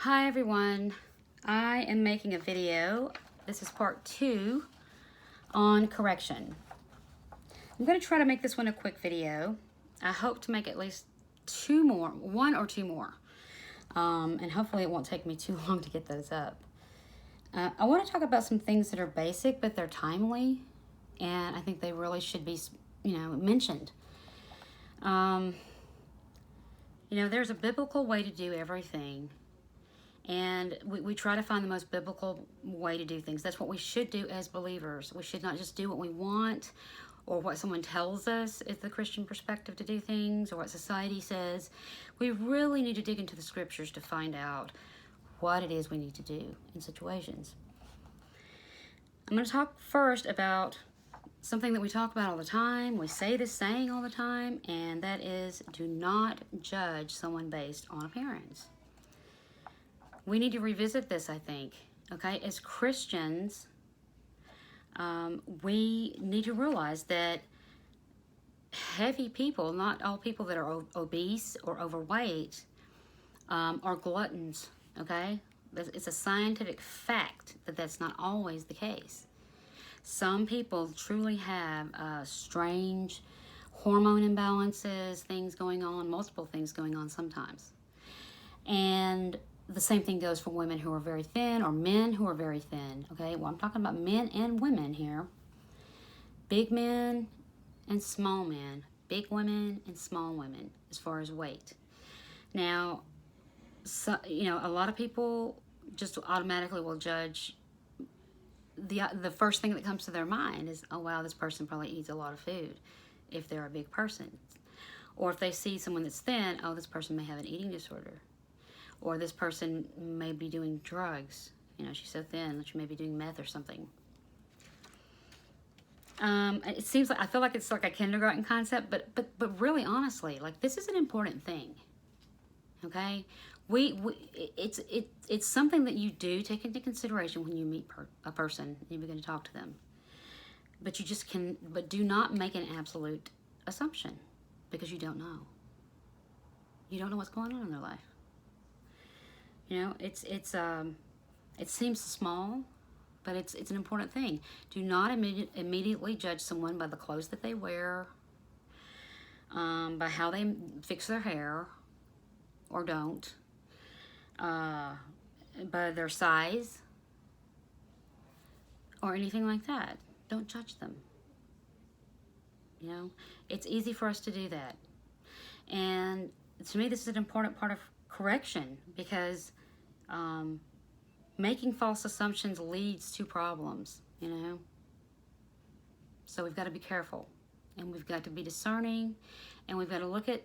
Hi everyone, I am making a video. This is part 2 on correction. I'm going to try to make this one a quick video. I hope to make at least one or two more. And hopefully it won't take me too long to get those up. I want to talk about some things that are basic, but they're timely, and I think they really should be, mentioned. There's a biblical way to do everything. And we try to find the most biblical way to do things. That's what we should do as believers. We should not just do what we want or what someone tells us is the Christian perspective to do things or what society says. We really need to dig into the scriptures to find out what it is we need to do in situations. I'm going to talk first about something that we talk about all the time. We say this saying all the time, and that is, do not judge someone based on appearance. We need to revisit this, I think, okay? As Christians, we need to realize that heavy people, not all people that are obese or overweight, are gluttons, okay? It's a scientific fact that that's not always the case. Some people truly have strange hormone imbalances, things going on, multiple things going on sometimes. And the same thing goes for women who are very thin or men who are very thin, okay? Well, I'm talking about men and women here. Big men and small men. Big women and small women as far as weight. Now, a lot of people just automatically will judge. The first thing that comes to their mind is, oh, wow, this person probably eats a lot of food if they're a big person. Or if they see someone that's thin, oh, this person may have an eating disorder. Or this person may be doing drugs. She's so thin that she may be doing meth or something. It seems like, I feel like it's like a kindergarten concept, but really, honestly, like, this is an important thing. Okay, it's something that you do take into consideration when you meet a person and you begin to talk to them. But but do not make an absolute assumption, because you don't know. You don't know what's going on in their life. It seems small, but it's an important thing. Do not immediately judge someone by the clothes that they wear, by how they fix their hair or don't, by their size or anything like that. Don't judge them. It's easy for us to do that. And to me, this is an important part of correction, because making false assumptions leads to problems, So we've got to be careful, and we've got to be discerning, and we've got to look at,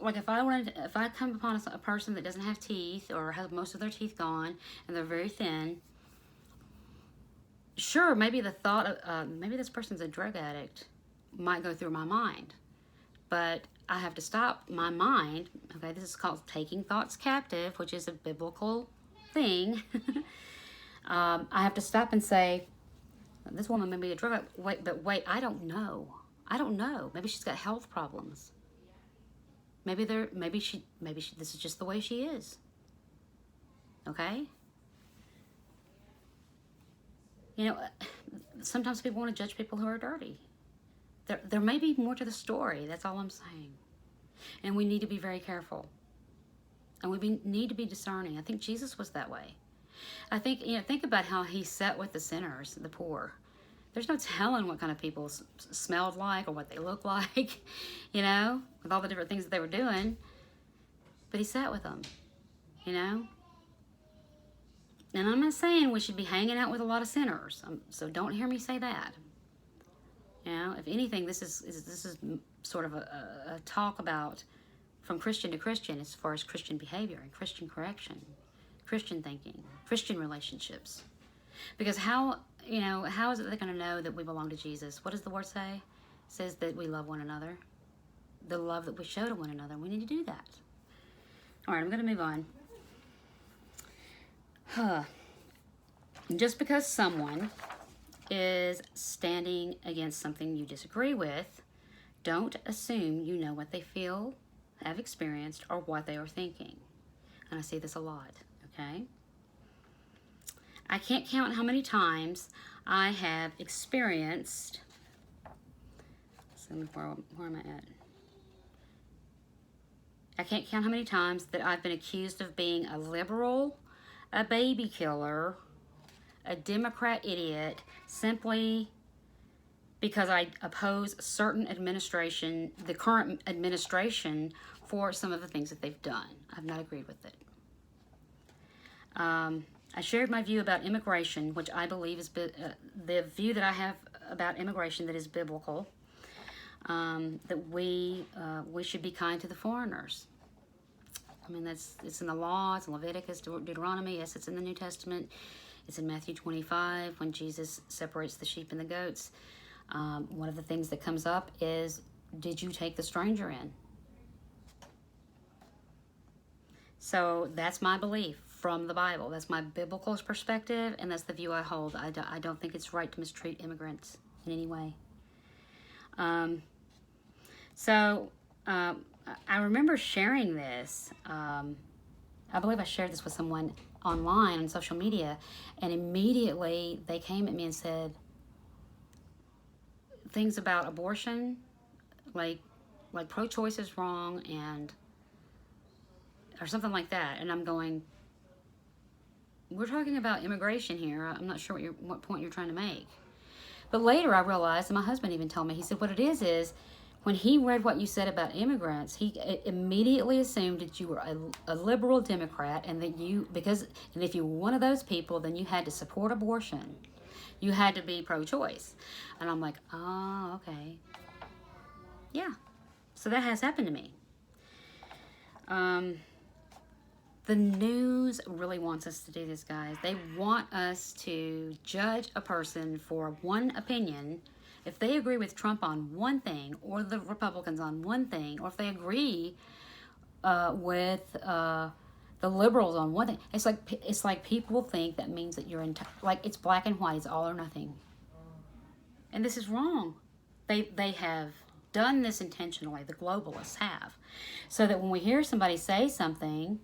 like if I come upon a person that doesn't have teeth or has most of their teeth gone and they're very thin, sure, maybe the thought of maybe this person's a drug addict might go through my mind, but I have to stop my mind. Okay, this is called taking thoughts captive, which is a biblical thing. I have to stop and say, this woman may be a drug addict. Wait, I don't know. Maybe she's got health problems. Maybe this is just the way she is. Okay? Sometimes people want to judge people who are dirty. There may be more to the story. That's all I'm saying. And we need to be very careful. And we need to be discerning. I think Jesus was that way. I think, think about how he sat with the sinners, the poor. There's no telling what kind of people smelled like or what they looked like, with all the different things that they were doing. But he sat with them, And I'm not saying we should be hanging out with a lot of sinners. So don't hear me say that. If anything, this is sort of a talk about from Christian to Christian as far as Christian behavior and Christian correction, Christian thinking, Christian relationships. Because how is it they're going to know that we belong to Jesus? What does the Word say? It says that we love one another. The love that we show to one another. We need to do that. All right, I'm going to move on. Just because someone is standing against something you disagree with, don't assume you know what they feel, have experienced, or what they are thinking. and I see this a lot, okay? I can't count how many times I have experienced, so where am I at? I can't count how many times that I've been accused of being a liberal, a baby killer, a Democrat idiot, simply because I oppose certain administration, the current administration, for some of the things that they've done. I've not agreed with it. I shared my view about immigration, which I believe is the view that I have about immigration that is biblical, that we should be kind to the foreigners. I mean, it's in the law, it's in Leviticus, Deuteronomy, yes, it's in the New Testament. It's in Matthew 25 when Jesus separates the sheep and the goats. One of the things that comes up is, did you take the stranger in? So that's my belief from the Bible. That's my biblical perspective, and that's the view I hold. I don't think it's right to mistreat immigrants in any way. I remember sharing this. I believe I shared this with someone online on social media, and immediately they came at me and said things about abortion, like pro-choice is wrong, and or something like that. And I'm going, we're talking about immigration here. I'm not sure what point you're trying to make. But later I realized, and my husband even told me, he said, what it is when he read what you said about immigrants, he immediately assumed that you were a liberal Democrat, and that and if you were one of those people, then you had to support abortion. You had to be pro-choice. And I'm like, oh, okay. Yeah. So that has happened to me. The news really wants us to do this, guys. They want us to judge a person for one opinion. If they agree with Trump on one thing, or the Republicans on one thing, or if they agree with the liberals on one thing, it's like people think that means that you're like it's black and white, it's all or nothing. And this is wrong. They have done this intentionally. The globalists have, so that when we hear somebody say something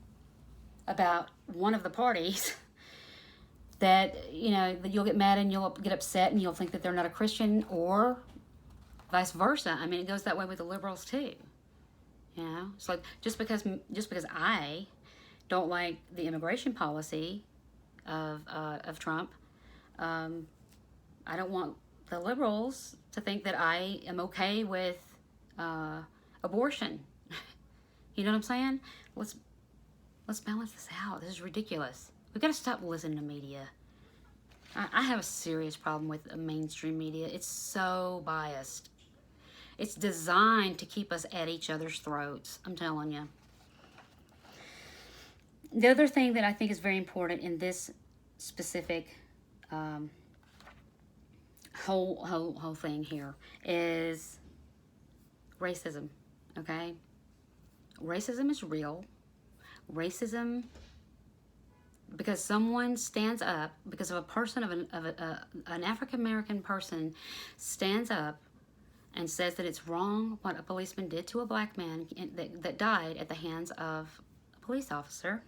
about one of the parties, that that you'll get mad and you'll get upset and you'll think that they're not a Christian, or vice versa. I mean, it goes that way with the liberals too. It's like just because I don't like the immigration policy of Trump, I don't want the liberals to think that I am okay with abortion. You know what I'm saying? Let's balance this out. This is ridiculous. We've got to stop listening to media. I have a serious problem with mainstream media. It's so biased. It's designed to keep us at each other's throats. I'm telling you. The other thing that I think is very important in this specific whole thing here is racism. Okay? Racism is real. Racism, because someone stands up, because of a person an African American person stands up and says that it's wrong what a policeman did to a black man that died at the hands of a police officer.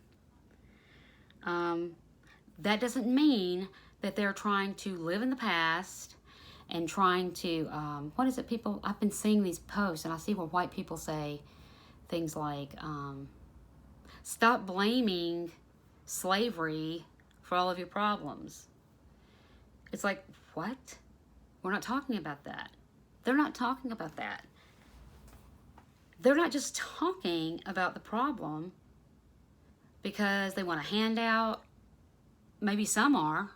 That doesn't mean that they're trying to live in the past and trying to what is it? People, I've been seeing these posts and I see where white people say things like, stop blaming slavery for all of your problems. It's like, what? We're not talking about that. They're not talking about that. They're not just talking about the problem because they want a handout. Maybe some are,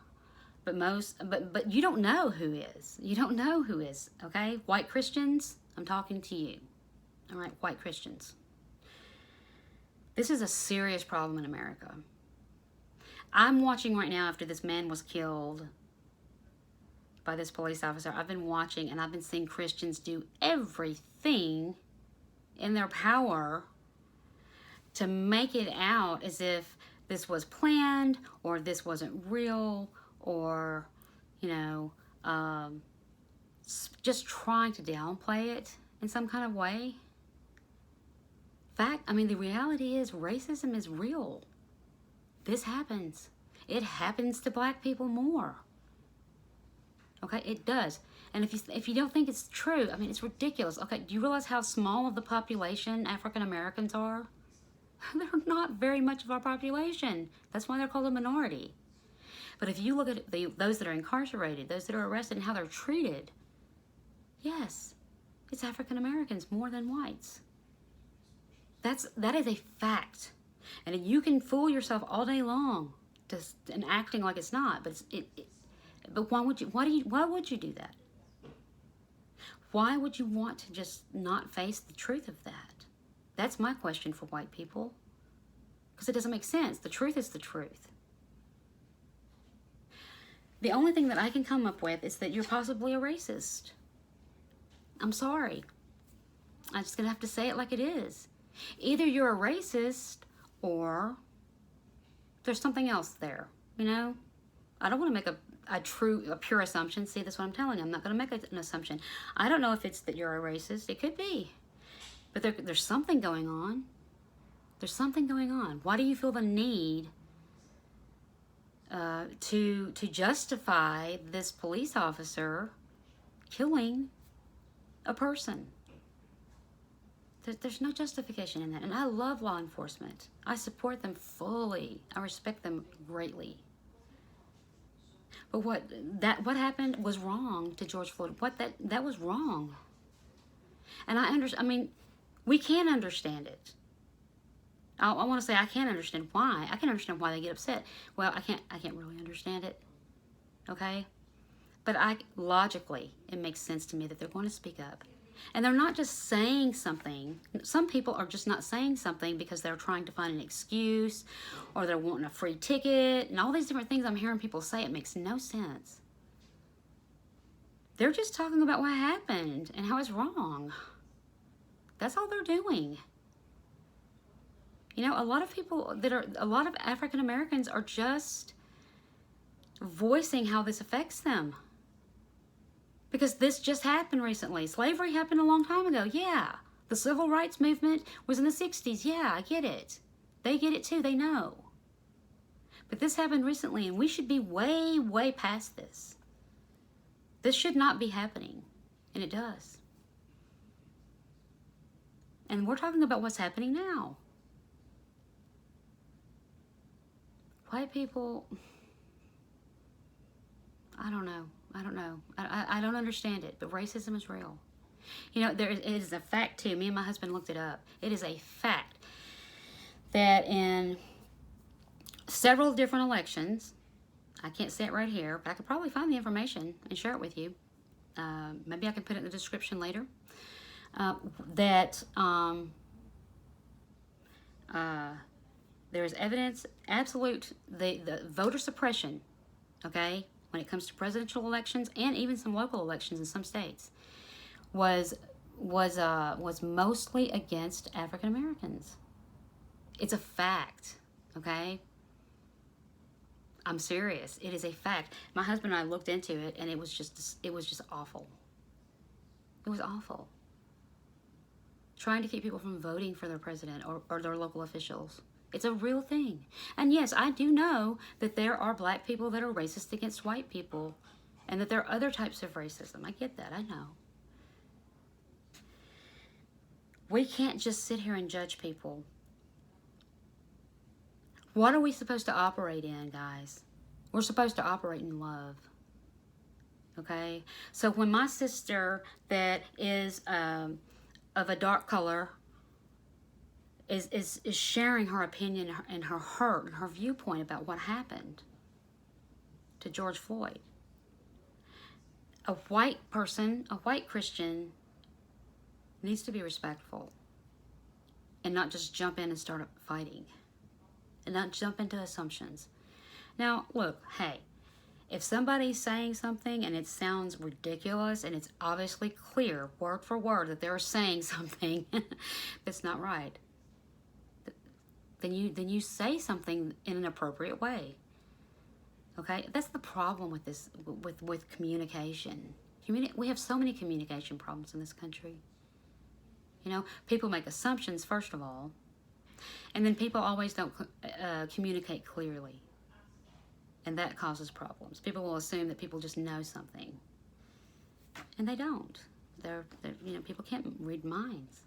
but you don't know who is. You don't know who is, okay? White Christians, I'm talking to you. All right, white Christians. This is a serious problem in America. I'm watching right now after this man was killed by this police officer. I've been watching and I've been seeing Christians do everything in their power to make it out as if this was planned or this wasn't real, or, just trying to downplay it in some kind of way. The reality is racism is real. This happens. It happens to black people more. Okay, it does. And if you don't think it's true, it's ridiculous. Okay, do you realize how small of the population African Americans are? They're not very much of our population. That's why they're called a minority. But if you look at those that are incarcerated, those that are arrested, and how they're treated, yes, it's African Americans more than whites. That is a fact. And you can fool yourself all day long and acting like it's not, but but why would you do that? Why would you want to just not face the truth of that? That's my question for white people. Because it doesn't make sense. The truth is the truth. The only thing that I can come up with is that you're possibly a racist. I'm sorry. I'm just going to have to say it like it is. Either you're a racist or there's something else there. I don't want to make a pure assumption. See, that's what I'm telling you. I'm not going to make an assumption. I don't know if it's that you're a racist. It could be. But there's something going on. There's something going on. Why do you feel the need to justify this police officer killing a person? There's no justification in that. And I love law enforcement. I support them fully. I respect them greatly. But what happened was wrong to George Floyd. That was wrong. And we can understand it. I want to say I can't understand why. I can understand why they get upset. Well, I can't really understand it. Okay? But logically, it makes sense to me that they're going to speak up. And they're not just saying something. Some people are just not saying something because they're trying to find an excuse, or they're wanting a free ticket, and all these different things I'm hearing people say. It makes no sense. They're just talking about what happened and how it's wrong. That's all they're doing. A lot of African Americans are just voicing how this affects them. Because this just happened recently. Slavery happened a long time ago. Yeah. The civil rights movement was in the 60s. Yeah, I get it. They get it too. They know. But this happened recently, and we should be way, way past this. This should not be happening. And it does. And we're talking about what's happening now. White people, I don't know. I don't understand it, but racism is real. It is a fact too. Me and my husband looked it up. It is a fact that in several different elections, I can't say it right here, but I could probably find the information and share it with you. Maybe I can put it in the description later. That there is evidence, absolute, the voter suppression, okay, when it comes to presidential elections and even some local elections in some states, was mostly against African Americans. It's a fact, okay? I'm serious. It is a fact. My husband and I looked into it, and it was just awful. It was awful. Trying to keep people from voting for their president or their local officials. It's a real thing. And yes, I do know that there are black people that are racist against white people, and that there are other types of racism. I get that. I know. We can't just sit here and judge people. What are we supposed to operate in, guys? We're supposed to operate in love. Okay? So when my sister that is of a dark color is sharing her opinion and her hurt and her viewpoint about what happened to George Floyd, a white person, a white Christian, needs to be respectful and not just jump in and start fighting and not jump into assumptions. Now, look, hey, if somebody's saying something and it sounds ridiculous and it's obviously clear, word for word, that they're saying something that's not right, then you say something in an appropriate way. Okay? That's the problem with this, with communication. We have so many communication problems in this country. You know, people make assumptions, first of all, and then people always don't communicate clearly. And that causes problems. People will assume that people just know something. And they don't. They're you know, people can't read minds.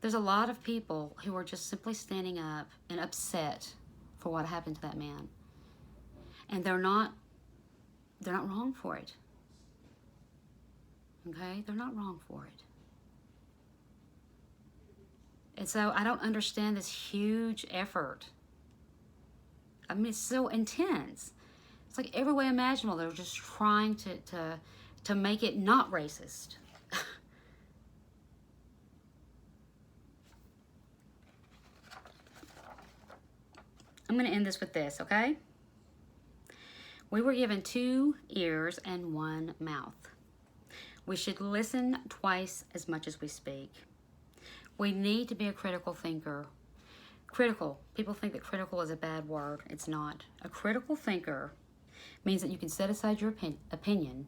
There's a lot of people who are just simply standing up and upset for what happened to that man. And they're not wrong for it. Okay? They're not wrong for it. And so I don't understand this huge effort. I mean, it's so intense. It's like every way imaginable. They're just trying to make it not racist. I'm going to end this with this, okay? We were given 2 ears and 1 mouth. We should listen twice as much as we speak. We need to be a critical thinker. Critical. People think that critical is a bad word. It's not. A critical thinker means that you can set aside your opinion,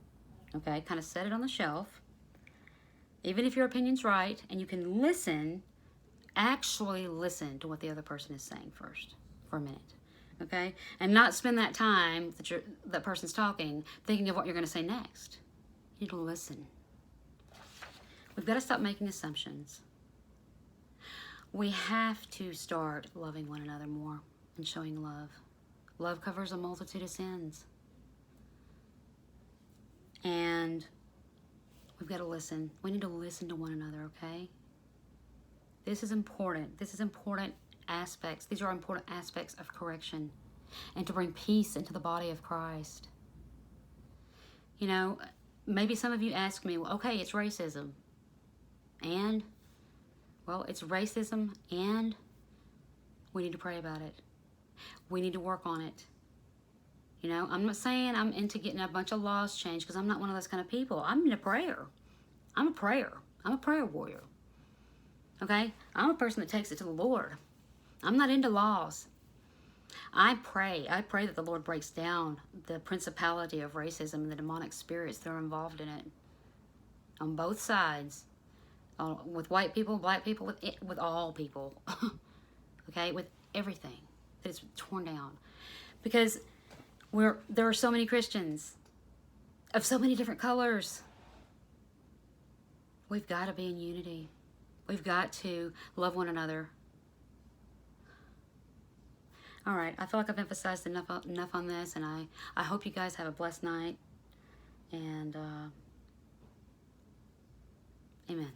okay? Kind of set it on the shelf, even if your opinion's right, and you can listen, actually listen to what the other person is saying first for a minute, okay? And not spend that time that person's talking thinking of what you're going to say next. You need to listen. We've got to stop making assumptions. We have to start loving one another more and showing love. Love covers a multitude of sins. And we've got to listen. We need to listen to one another, okay? This is important. This is important aspects. These are important aspects of correction and to bring peace into the body of Christ. You know, maybe some of you ask me, well, okay, it's racism. And, well, it's racism and we need to pray about it. We need to work on it. You know, I'm not saying I'm into getting a bunch of laws changed because I'm not one of those kind of people. I'm into prayer. I'm a prayer. I'm a prayer warrior. Okay? I'm a person that takes it to the Lord. I'm not into laws. I pray. I pray that the Lord breaks down the principality of racism and the demonic spirits that are involved in it. On both sides. With white people, black people, with all people. Okay? With everything. That is torn down. Because there are so many Christians of so many different colors. We've got to be in unity. We've got to love one another. All right, I feel like I've emphasized enough on this, and I hope you guys have a blessed night. And amen.